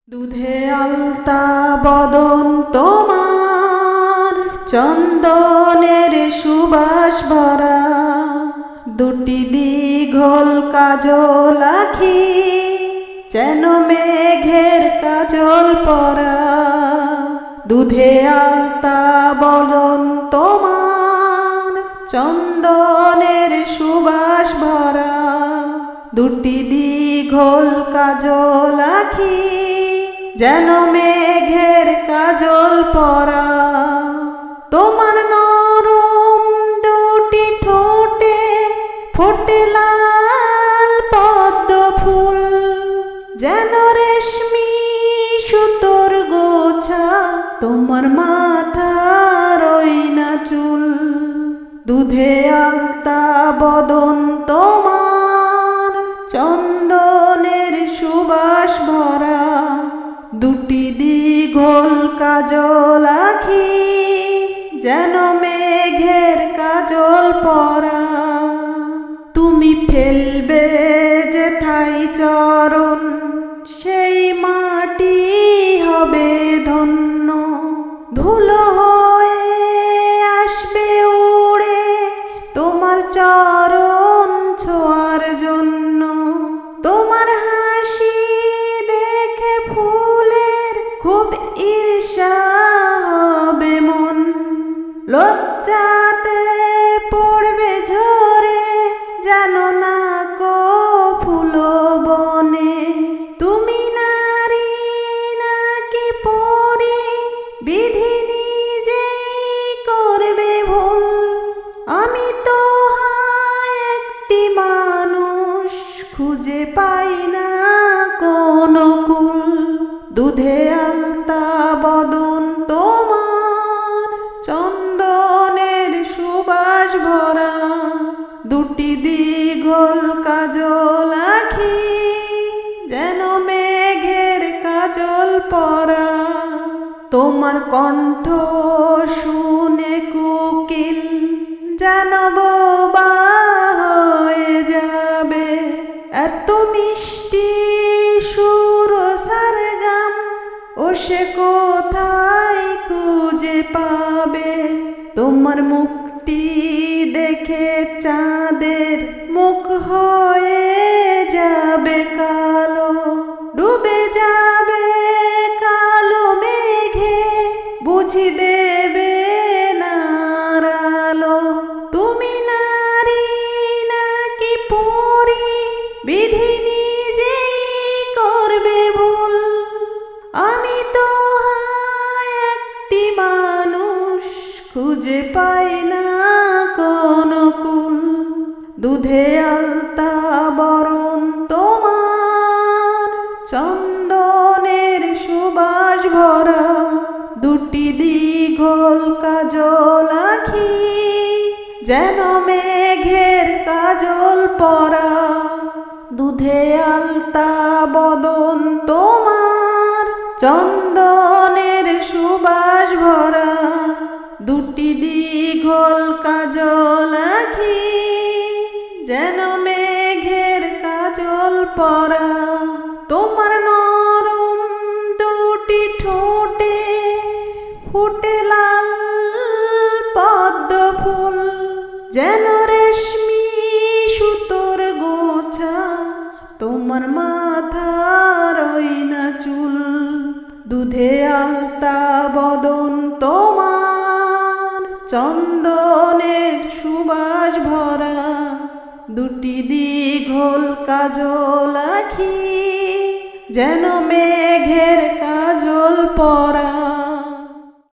দুধে আলতা বদন তোমার, চন্দনের সুবাস ভরা, দুটি দীঘল কাজল আখি যেন মেঘের কাজল পরা। দুধে আলতা বদন তোমার, চন্দনের সুবাস ভরা, দুটি দীঘল কাজল আখি যেন মেঘের কাজল পরা। তোমার নরম দুটি ঠোঁটে ফোটে লাল পদ্ম ফুল, যেন রেশমি সুতোর গোছা তোমার মাথার না চুল। দুধে আলতা বদন তোমার, চন্দনের সুবাস ভরা, দুটি দীঘল কাজল আখি যেন মেঘের কাজল পরা। তুমি ফেলবে যেথায় চরণ, সেই মাটি হবে ধন্য, ধুলো হয়ে আসবে উড়ে তোমার চরণ ছোঁয়ার জন্য। তোমার হাসি দেখে ফুলের খুব ঈর্ষা হবে মন, লজ্জাতে পড়বে ঝরে জানো না কো ফুল বনে। তুমি নারী নাকি পরি, বিধি নিজেই করবে ভুল। আমি তো একটি মানুষ, খুঁজে পাই না কোনো কুল। দুধে আলতা বদন তোমার, চন্দনের সুবাস ভরা, দুটি দীঘল কাজল আখি যেন মেঘের কাজল পরা। তোমার কণ্ঠ শুনে কোকিল যেন বোবা হয়ে যাবে, এত মিষ্টি সুর সারগাম ও সে কোথায় খুঁজে পাবে। তোমার মুখটি দেখে চাঁদের মুখ হয়ে যাবে কালো, ডুবে যাবে কালো মেঘে বুঝি দেবে না আলো। তুমি নারী নাকি পরি, বিধি নিজেই করবে ভুল। আমি তো একটি মানুষ, খুঁজে পাই না কোনো কুল। দুধে আলতা বরণ তোমার, চন্দনের সুবাস ভরা, দুটি দীঘল কাজল আখি যেন মেঘের কাজল পরা। দুধে আলতা বদন তোমার, চন্দনের সুবাস ভরা, দুটি দীঘল কাজল আখি যেন মেঘের কাজল পরা। তোমার নরম দুটি ঠোঁটে ফুটে লাল পদ্ম ফুল, যেন রেশমি সুতোর গোছা তোমার মাথার না চুল। দুধে আলতা বদন তোমার, চন্দনের সুবাস ভরা, দুটি দীঘল কাজল আখি যেন মেঘের কাজল পরা।